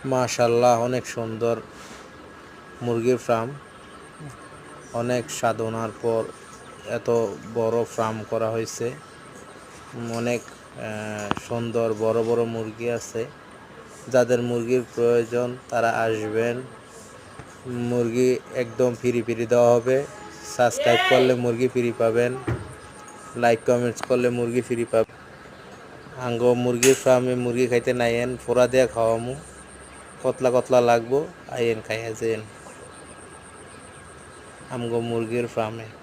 মাশাআল্লাহ, অনেক সুন্দর মুরগির ফার্ম। অনেক সাধনার পর এত বড় ফার্ম করা হয়েছে। অনেক সুন্দর বড় বড় মুরগি আছে। যাদের মুরগির প্রয়োজন তারা আসবেন। মুরগি একদম ফ্রি দেওয়া হবে। সাবস্ক্রাইব করলে মুরগি ফ্রি পাবেন, লাইক কমেন্টস করলে মুরগি ফ্রি পাবেন। আঙ্গো মুরগির ফার্মে মুরগি খাইতে নাইয়েন, ফোড়া দিয়া খাওয়ামু, কতলা কতলা লাগবো, আইয়েন খাইয়া যেন আমগো মুরগির ফার্মে।